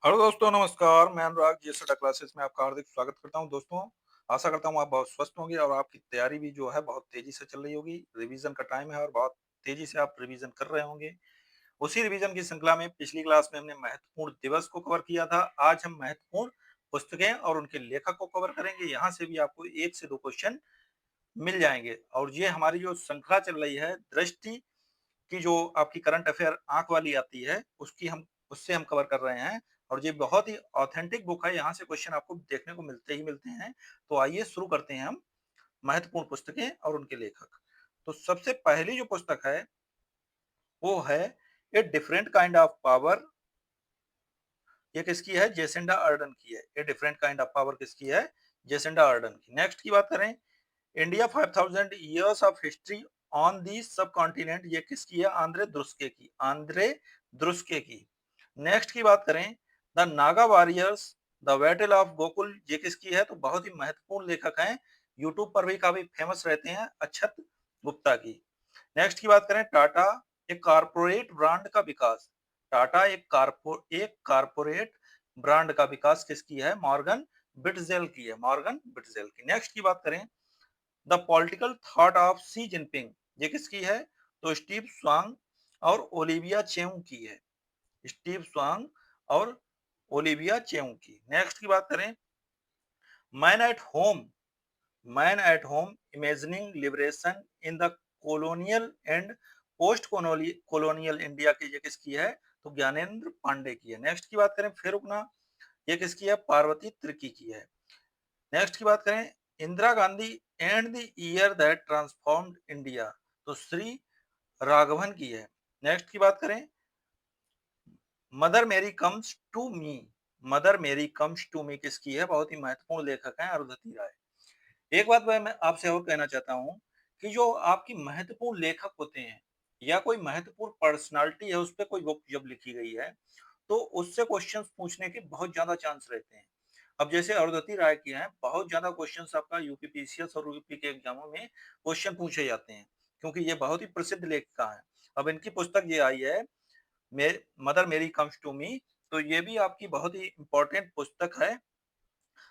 Hello दोस्तों, नमस्कार। मैं अनुराग जीएसएडा क्लासेस में आपका हार्दिक स्वागत करता हूं। दोस्तों, आशा करता हूं आप बहुत स्वस्थ होंगे और आपकी तैयारी भी जो है बहुत तेजी से चल रही होगी। रिवीजन का टाइम है और बहुत तेजी से आप रिवीजन कर रहे होंगे। उसी रिवीजन की श्रृंखला में पिछली क्लास में हमने महत्वपूर्ण दिवस को कवर किया था। आज हम महत्वपूर्ण पुस्तकें और उनके लेखक को कवर करेंगे। यहाँ से भी आपको 1 से 2 क्वेश्चन मिल जाएंगे और ये हमारी जो श्रृंखला चल रही है दृष्टि की, जो आपकी करंट अफेयर आंख वाली आती है, उसकी हम उससे हम कवर कर रहे हैं और ये बहुत ही ऑथेंटिक बुक है। यहाँ से क्वेश्चन आपको देखने को मिलते ही मिलते हैं। तो आइए शुरू करते हैं हम महत्वपूर्ण पुस्तकें और उनके लेखक। तो सबसे पहली जो पुस्तक है वो है a different kind of power. ये किसकी है? जेसिंडा अर्डन की है। A different kind of power किसकी है? जेसिंडा अर्डन की। नेक्स्ट की बात करें, India 5000 years of history on the सब कॉन्टिनेंट। ये किसकी है? आंद्रे द्रुस्के की। आंद्रे द्रुस्के की। नेक्स्ट की बात करें, the Naga warriors the battle of Gokul. ये किसकी है? तो बहुत ही महत्वपूर्ण लेखक हैं, यूट्यूब पर भी काफी फेमस रहते हैं, अक्षत गुप्ता की। नेक्स्ट की बात करें, टाटा एक कारपोरेट ब्रांड का विकास। टाटा एक कारपोरेट ब्रांड का विकास किसकी है? मॉर्गन बिटजेल की है। मॉर्गन बिटजेल की। नेक्स्ट की बात करें, the political thought of C Jinping. ये किसकी है? तो स्टीव स्वांग और ओलिविया चेंग की है। स्टीव स्वांग और ओलिविया चेंग की। नेक्स्ट की बात करें, man at home. Man at home imagining liberation in the colonial and post colonial India की। ये किसकी है? तो ज्ञानेंद्र पांडे की है। नेक्स्ट की बात करें, फिर रुकना। ये किसकी है? पार्वती त्रिकी की है। नेक्स्ट की बात करें, Indira Gandhi and the year that transformed India. तो श्री राघवन की है। नेक्स्ट की बात करें, मदर मेरी कम्स टू मी। मदर मेरी कम्स टू मी किसकी है? बहुत ही महत्वपूर्ण लेखक हैं, अरुंधति राय। एक बात मैं आपसे और कहना चाहता हूँ कि जो आपकी महत्वपूर्ण लेखक होते हैं या कोई महत्वपूर्ण पर्सनालिटी है, उस पे कोई बुक जब लिखी गई है तो उससे क्वेश्चंस पूछने के बहुत ज्यादा चांस रहते हैं। अब जैसे अरुंधति राय की हैं, बहुत ज्यादा क्वेश्चंस आपका यूपीपीसीएस और यूपी के एग्जामों में क्वेश्चन पूछे जाते हैं, क्योंकि ये बहुत ही प्रसिद्ध लेखिका है। अब इनकी पुस्तक ये आई है, मदर मेरी कम्स टू मी। तो ये भी आपकी बहुत ही इंपॉर्टेंट पुस्तक है।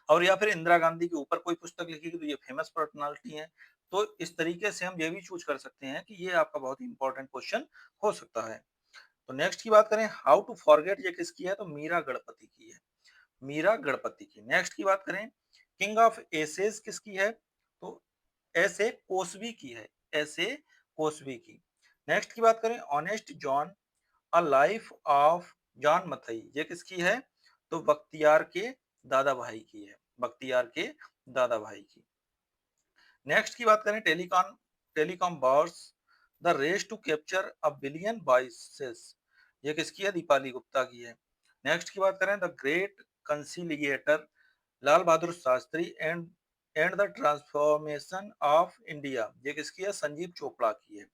और या फिर इंदिरा गांधी के ऊपर कोई पुस्तक लिखी तो ये फेमस पर्सनालिटी है। तो इस तरीके से हम ये भी चूज कर सकते हैं कि ये आपका बहुत ही इंपॉर्टेंट क्वेश्चन हो सकता है। तो नेक्स्ट की बात करें, हाउ टू फॉरगेट। ये किसकी है? तो मीरा गणपति की है। मीरा गणपति की। नेक्स्ट की बात करें, किंग ऑफ एसेज किसकी है? तो ऐसे कोसवी की है। ऐसे कोसवी की। नेक्स्ट की बात करें, honest John a life of John Mathai. ये किसकी है? तो बख्तियार के दादा भाई की है। बख्तियार के दादा भाई की। नेक्स्ट की बात करें, telecom telecom wars the race to capture a billion voices. ये किसकी है? दीपाली गुप्ता की है। नेक्स्ट की बात करें, the great conciliator Lal Bahadur Shastri and the transformation of India. ये किसकी है? संजीव चोपड़ा की है।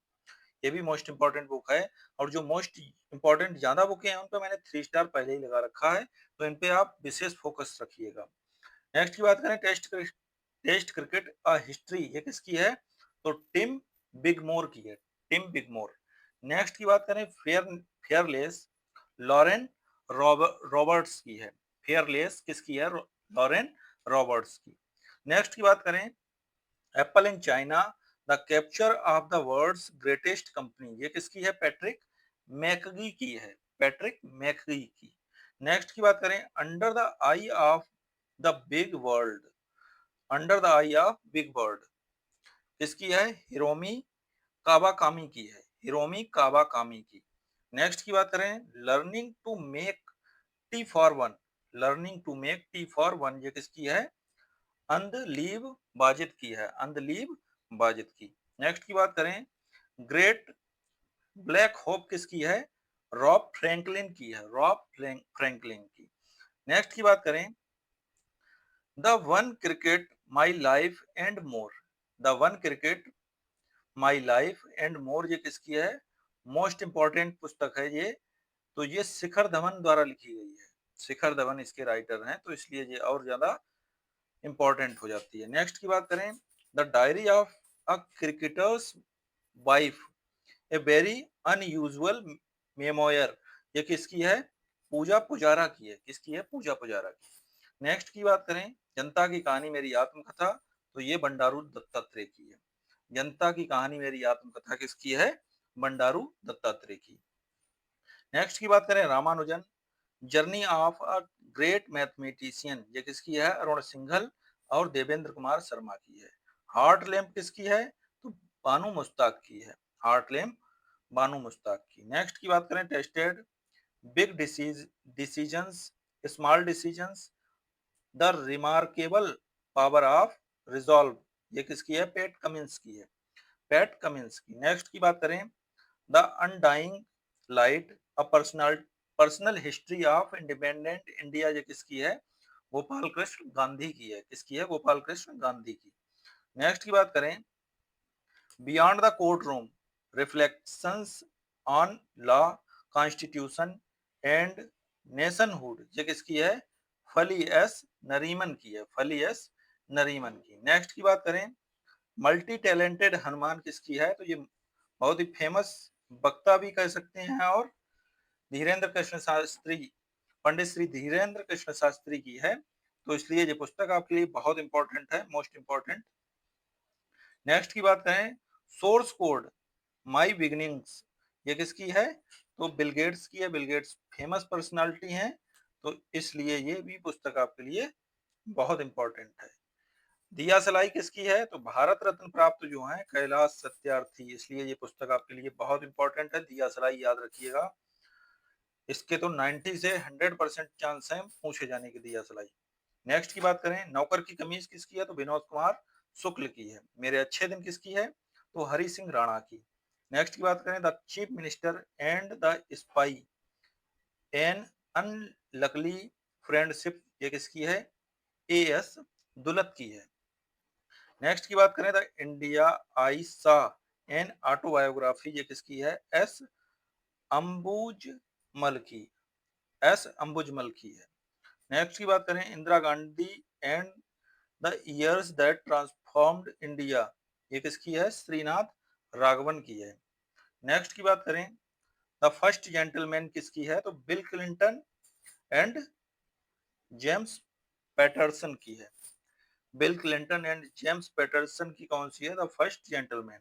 ये भी मोस्ट इंपॉर्टेंट बुक है। और जो मोस्ट इंपॉर्टेंट ज्यादा बुकें हैं उन पर मैंने 3 स्टार पहले ही लगा रखा है, तो इन पे आप विशेष फोकस रखिएगा। नेक्स्ट की बात करें, टेस्ट क्रिकेट अ हिस्ट्री। ये किसकी है? तो टिम बिगमोर की है। टिम बिगमोर। नेक्स्ट की बात करें, फेयरलेस लॉरेन रॉबर्ट्स की है। फेयरलेस किसकी है? लॉरेन रॉबर्ट्स की। नेक्स्ट की बात करें, Apple in China the capture of the world's greatest company. ये किसकी है? पैट्रिक मैकगी की है। पैट्रिक मैकगी की। नेक्स्ट की बात करें, under the I of the big world. Under the I of big world किसकी है? हिरोमी कावाकामी की है। हिरोमी कावाकामी की। नेक्स्ट की बात करें, learning to make tea for one. Learning to make tea for one ये किसकी है? अंधलीब बाजिद की है। अंधलीब बाजिद की। नेक्स्ट की बात करें, ग्रेट ब्लैक होप किसकी है? रॉब फ्रैंकलिन की है। रॉब फ्रैंकलिन की। नेक्स्ट की बात करें, the one cricket my life and more. The one cricket my life and more ये किसकी है? मोस्ट इंपॉर्टेंट पुस्तक है ये। तो ये शिखर धवन द्वारा लिखी गई है। शिखर धवन इसके राइटर हैं, तो इसलिए ये और ज्यादा इंपॉर्टेंट हो जाती है। नेक्स्ट की बात करें, the diary of a cricketers wife a very unusual memoir. ये किसकी है? पूजा पुजारा की है। किसकी है? पूजा पुजारा की। नेक्स्ट की बात करें, जनता की कहानी मेरी आत्मकथा, तो ये बंडारू दत्तात्रेय की है। जनता की कहानी मेरी आत्मकथा किसकी है? बंडारू दत्तात्रेय की। नेक्स्ट की बात करें, Ramanujan journey of a great mathematician, ये किसकी है? अरुण सिंघल और देवेंद्र कुमार शर्मा की है। हार्ट लैम्प किसकी है? तो बानू मुश्ताक की है। हार्ट लैम्प बानू मुश्ताक की। नेक्स्ट की बात करें, tested big decisions small decisions the remarkable power of resolve, ये किसकी है? पैट कमिंस की है। पैट कमिंस की। नेक्स्ट की बात करें, the undying light a personal history of independent India, ये किसकी है? गोपाल कृष्ण गांधी की है। किसकी है? गोपाल कृष्ण गांधी की। नेक्स्ट की बात करें, beyond the court room reflections on law constitution and nationhood, ये किसकी है? फली एस नरीमन की है। फली एस नरीमन की। नेक्स्ट की बात करें, मल्टी टैलेंटेड हनुमान किसकी है? तो ये बहुत ही फेमस वक्ता भी कह सकते हैं और धीरेन्द्र कृष्ण शास्त्री, पंडित श्री धीरेन्द्र कृष्ण शास्त्री की है। तो इसलिए ये पुस्तक आपके लिए बहुत इंपॉर्टेंट है, मोस्ट इंपॉर्टेंट। नेक्स्ट की बात करें, सोर्स कोड माई बिगिनिंग्स, ये किसकी है? तो बिल गेट्स की है। बिल गेट्स फेमस पर्सनालिटी हैं, तो इसलिए ये भी पुस्तक आपके लिए बहुत इंपॉर्टेंट है। दिया सलाई किसकी है? तो भारत रत्न प्राप्त जो है कैलाश सत्यार्थी, इसलिए ये पुस्तक आपके लिए बहुत इंपॉर्टेंट है। दिया सलाई याद रखिएगा, इसके तो 90 से 100% चांस है पूछे जाने के। दिया सलाई। नेक्स्ट की बात करें, नौकर की कमीज किसकी है? तो विनोद कुमार शुक्ल की है। मेरे अच्छे दिन किसकी है? तो हरि सिंह राणा की। नेक्स्ट की बात करें, the chief minister and the spy an unlikely friendship, ये किसकी है? ए एस दुलत की है। नेक्स्ट की बात करें, द इंडिया आई सा एन ऑटोबायोग्राफी, ये किसकी है? एस अंबुजमल की। एस अंबुजमल की है। नेक्स्ट की बात करें, Indira Gandhi and the years that transformed India, ये किसकी है? श्रीनाथ राघवन की है। नेक्स्ट की बात करें, द फर्स्ट जेंटलमैन किसकी है? तो Bill Clinton and James Patterson की है। Bill Clinton and James Patterson की कौन सी है? The first gentleman.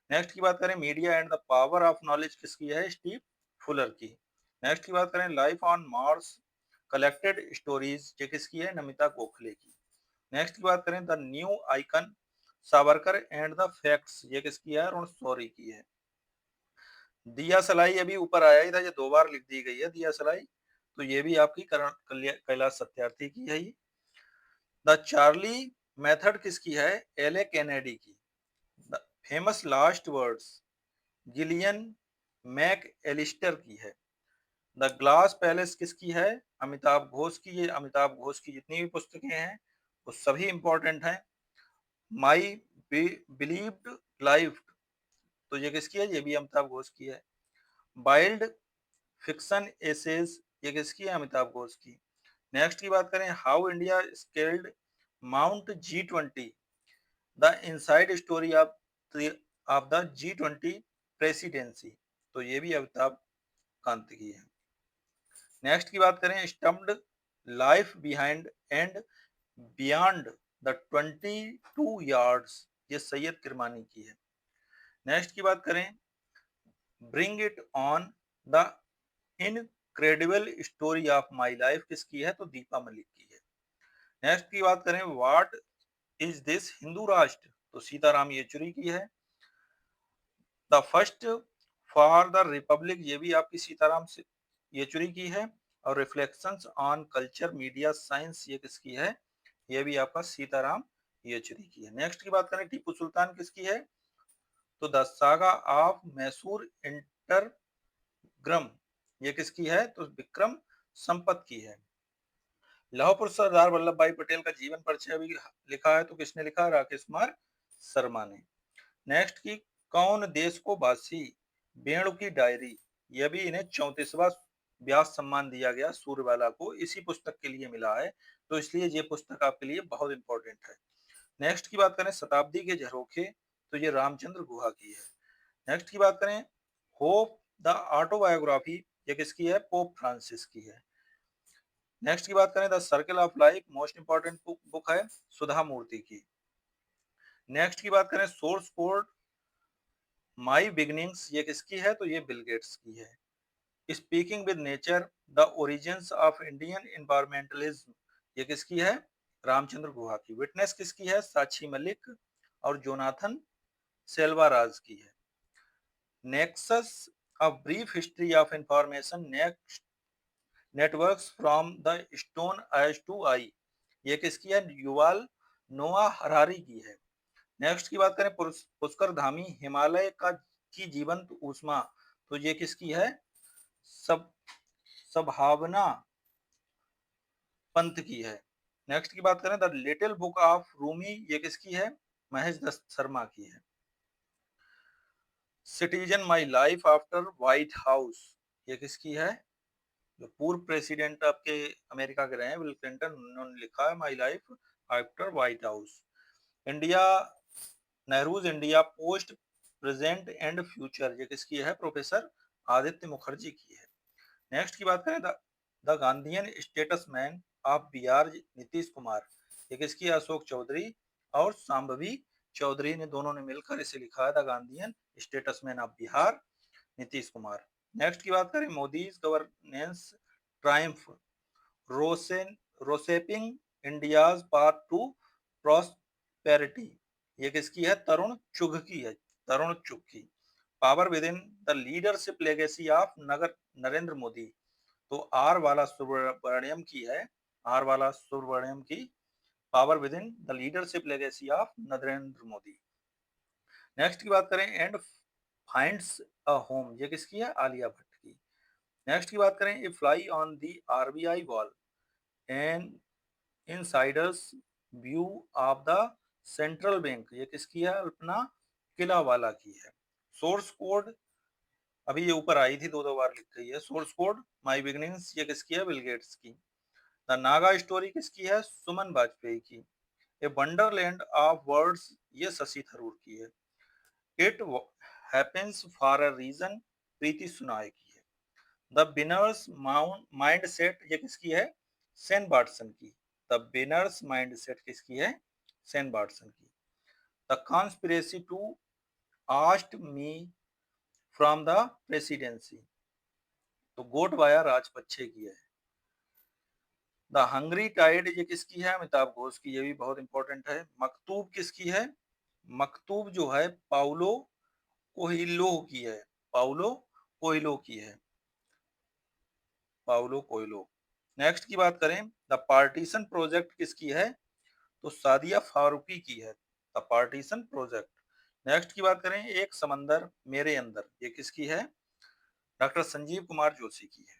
नेक्स्ट की बात करें, media and the power of knowledge किसकी है? स्टीव फुलर की। नेक्स्ट की बात करें, life on Mars collected stories, ये किसकी है? नमिता गोखले की। नेक्स्ट की बात करें, the new icon Savarkar and the facts, ये किसकी है? अरुण शौरी की है। दिया सलाई अभी ऊपर आया ही था, ये 2 बार लिख दी गई है दिया सलाई, तो ये भी आपकी कैलाश सत्यार्थी की है। द चार्ली मेथड किसकी है? एल ए कैनेडी की। The famous last words Gillian McAllister की है। द ग्लास पैलेस किसकी है? अमिताभ घोष की। ये अमिताभ घोष की जितनी भी पुस्तकें हैं वो सभी इंपॉर्टेंट हैं। माई बिलीव्ड लाइफ, तो ये किसकी है? ये भी अमिताभ घोष की है। वाइल्ड फिक्शन एसेज, ये किसकी है? अमिताभ घोष की। नेक्स्ट की बात करें, how India scaled mount G20, the inside story of the G20 presidency, तो ये भी अमिताभ कांत की है। नेक्स्ट की बात करें, stumped life behind and beyond the 22 yards, ये सैयद किरमानी की है। नेक्स्ट की बात करें, bring it on the incredible story of my life किसकी है? तो दीपा मलिक की है। नेक्स्ट की बात करें, व्हाट इज दिस हिंदू राष्ट्र, तो सीताराम येचुरी की है। The first for the Republic, ये भी आपकी सीताराम येचुरी की है। और reflections on culture media science, ये किसकी है? ये भी आपका सीताराम येचुरी की है। नेक्स्ट की बात करें, टीपू सुल्तान किसकी है? तो द सागा ऑफ मैसूर इंटरग्रम, ये किसकी है? तो विक्रम संपत की है। लौह पुरुष सरदार वल्लभ भाई पटेल का जीवन परिचय भी लिखा है, तो किसने लिखा? राकेश कुमार शर्मा ने। नेक्स्ट की, कौन देश को वासी वेणु की डायरी, यह भी इन्हें 34वां व्यास सम्मान दिया गया सूर्यवाला को, इसी पुस्तक के लिए मिला है, तो इसलिए ये पुस्तक आपके लिए बहुत इंपॉर्टेंट है। नेक्स्ट की बात करें, शताब्दी के झरोखे, तो ये रामचंद्र गुहा की है। नेक्स्ट की बात करें, होप द ऑटोबायोग्राफी, ये किसकी है? पोप फ्रांसिस की है। नेक्स्ट की बात करें the circle of life, most important book है सुधा मूर्ति की। नेक्स्ट की बात करें सोर्स कोड माई बिगनिंग्स, ये किसकी है? तो ये बिल गेट्स की है। Speaking with nature, the origins of Indian environmentalism, ये किसकी है? रामचंद्र गुहा की। विटनेस किसकी है? साक्षी मलिक और जोनाथन सेल्वाराज की है। Nexus, a brief history of information networks from the stone age to AI, ये किसकी है? युवाल नोआ हरारी की है। नेक्स्ट की बात करें पुष्कर धामी, हिमालय का की जीवंत ऊष्मा, तो ये किसकी है? सब सभावना पंथ की है। नेक्स्ट की बात करें the little book of Rumi, ये किसकी है? महेश दत्त शर्मा की है। Citizen my life after white house, ये किसकी है? जो पूर्व प्रेसिडेंट आपके अमेरिका के रहे हैं बिल क्लिंटन, उन्होंने लिखा है my life after white house. India, Nehru's India post present and future, ये किसकी है? प्रोफेसर आदित्य मुखर्जी की है। नेक्स्ट की बात करें the Gandhian statesman of Bihar, Nitish Kumar, ये किसकी है? अशोक चौधरी और सांभवी चौधरी ने दोनों ने मिलकर इसे लिखा है the Gandhian statesman of Bihar, Nitish Kumar. Next की बात करें मोदी गवर्नेंस ट्रायम्फ, रोसेन reshaping India's path to prosperity, ये किसकी है? तरुण चुघ की है, तरुण चुघ की। Power within the leadership legacy of नगर नरेंद्र मोदी, तो आर वाला सुब्रमण्यम की है, आर वाला सुब्रमण्यम की। Power within the leadership legacy of Narendra Modi. Next की बात करें एंड फाइंड्स अ होम, ये किसकी है? आलिया भट्ट की। नेक्स्ट की बात करें a fly on the RBI wall and insiders view of the central bank, ये किसकी है? अल्पना किला वाला की है। सोर्स कोड, अभी ये ऊपर आई थी, दो दो बार लिख गई है। सोर्स कोड माई बिगनिंग्स, ये किसकी है? बिल गेट्स की। द नागा स्टोरी किसकी है? सुमन वाजपेयी की। ए वंडरलैंड ऑफ वर्ड्स, ये शशि थरूर की है। It happens for a reason, Preeti Shenoy की है। द बिनर्स माइंड सेट, ये किसकी है? सेन बार्टसन की। द बिनर्स माइंड सेट किसकी है? सेन बार्टसन की। The conspiracy to oust me from the presidency, तो गोट बाया राजपक्षे की है। द हंग्री टाइड, ये किसकी है? अमिताभ घोष की, ये भी बहुत इंपॉर्टेंट है। मकतूब किसकी है? मकतूब जो है पाउलो कोहिलो की है, पाउलो कोहिलो की है, पाउलो कोहिलो। नेक्स्ट की बात करें द पार्टीशन प्रोजेक्ट किसकी है? तो सादिया फारूकी की है, द पार्टीशन प्रोजेक्ट। नेक्स्ट की बात करें एक समंदर मेरे अंदर, ये किसकी है? डॉक्टर संजीव कुमार जोशी की है।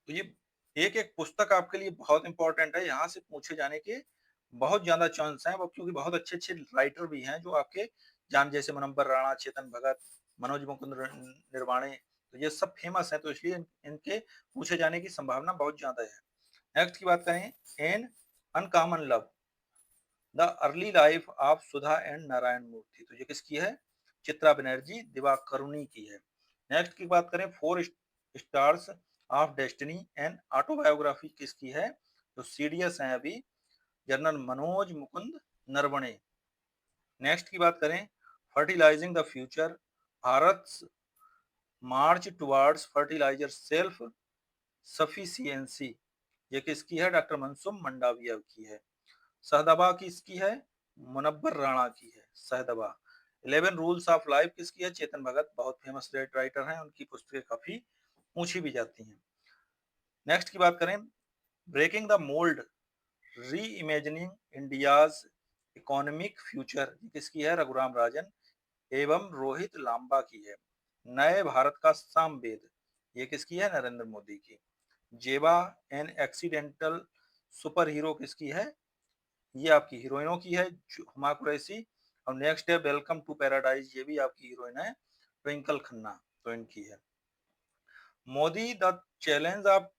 तो ये एक एक पुस्तक आपके लिए बहुत इंपॉर्टेंट है, यहाँ से पूछे जाने के बहुत ज्यादा चांस हैं, क्योंकि बहुत अच्छे अच्छे राइटर भी हैं जो आपके जान, जैसे मनोबर राणा, चेतन भगत, मनोज मुकुंद निर्वाणे, तो ये सब फेमस है, तो इसलिए इनके पूछे जाने की संभावना बहुत ज्यादा है। नेक्स्ट की बात करें an uncommon love, the early life of Sudha and Narayana Murthy, तो ये किसकी है? चित्रा बनर्जी दिवाकरुणी की है। नेक्स्ट की बात करें four stars of destiny and autobiography किसकी है? तो सीडीएस है अभी, जनरल मनोज मुकुंद नरवणे। नेक्स्ट की बात करें fertilising the future, Bharat march towards fertiliser self sufficiency, ये किसकी है? डॉक्टर मनसुम मंडाविया की है। सहदबा किसकी है? मुनव्वर राणा की है, सहदबा। 11 रूल्स ऑफ लाइफ किसकी है? चेतन भगत, बहुत फेमस राइटर हैं, उनकी पुस्तकें काफी पूछी भी जाती हैं। नेक्स्ट की बात करें ब्रेकिंग द मोल्ड, री इमेजिनिंग इंडियाज इकोनॉमिक फ्यूचर, किसकी है? रघुराम राजन एवं रोहित लांबा की है। नए भारत का सामवेद, ये किसकी है? नरेंद्र मोदी की। जेबा एन एक्सीडेंटल सुपर हीरो किसकी है? ये आपकी हीरोइनों की है, हुमा कुरैशी। और नेक्स्ट है वेलकम टू पैराडाइज, ये भी आपकी हीरोइन है, ट्विंकल खन्ना, तो इनकी है। मोदी द चैलेंज ऑफ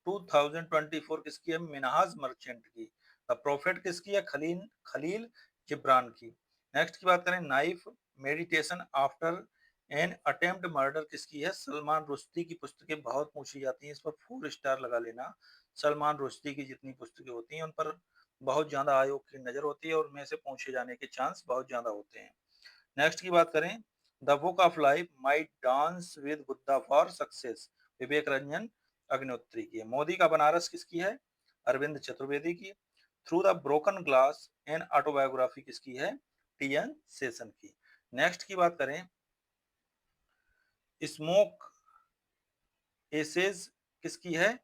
2024 किसकी है? मिनहाज मर्चेंट की। द प्रॉफिट किसकी है? खलील जिब्रान की। नेक्स्ट की बात करें knife meditation after an attempt murder किसकी है? सलमान रुश्दी की पुस्तकें बहुत पूछी जाती हैं, इस पर 4 स्टार लगा लेना। सलमान रुश्दी की जितनी पुस्तकें होती हैं उन पर बहुत ज्यादा आयोग की नजर होती है और उनमें से पूछे जाने के चांस बहुत ज्यादा होते हैं। नेक्स्ट की बात करें, the book of life my dance with Buddha for success, Vivek Ranjan Agnihotri की है। मोदी का बनारस किसकी है? अरविंद चतुर्वेदी की। Through the broken glass an autobiography किसकी है? टी.एन. शेषन की। नेक्स्ट की बात करें, स्मोक एसेज किसकी है?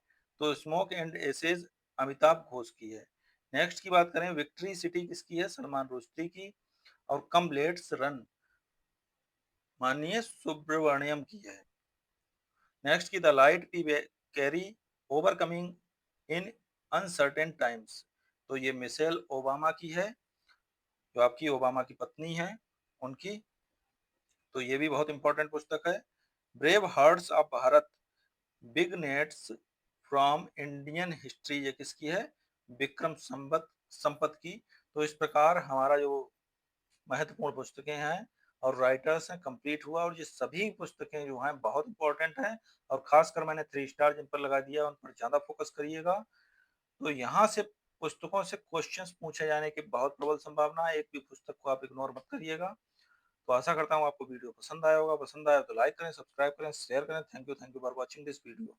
तो smoke and ashes Amitabh Ghosh की है। नेक्स्ट की बात करें, विक्ट्री सिटी किसकी है? सलमान रुश्दी की। और कम लेट्स रन माननीय सुब्रमण्यम की है। नेक्स्ट की the light we carry overcoming in uncertain times, तो ये मिशेल ओबामा की है, जो आपकी ओबामा की पत्नी है उनकी। तो ये भी बहुत इंपॉर्टेंट पुस्तक है। Brave hearts of Bharat, big nets from Indian history, ये किसकी है? विक्रम संपत की। तो इस प्रकार हमारा जो महत्वपूर्ण पुस्तकें हैं और राइटर्स हैं कंप्लीट हुआ, और ये सभी पुस्तकें जो हैं बहुत इंपॉर्टेंट हैं। और खासकर मैंने 3 स्टार जिन पर लगा दिया उन पर ज्यादा फोकस करिएगा। तो यहाँ से पुस्तकों से क्वेश्चंस पूछे जाने की बहुत प्रबल संभावना है, एक भी पुस्तक को आप इग्नोर मत करिएगा। तो आशा करता हूँ आपको वीडियो पसंद आया होगा। पसंद आया तो लाइक करें, सब्सक्राइब करें, शेयर करें। Thank you for watching this video.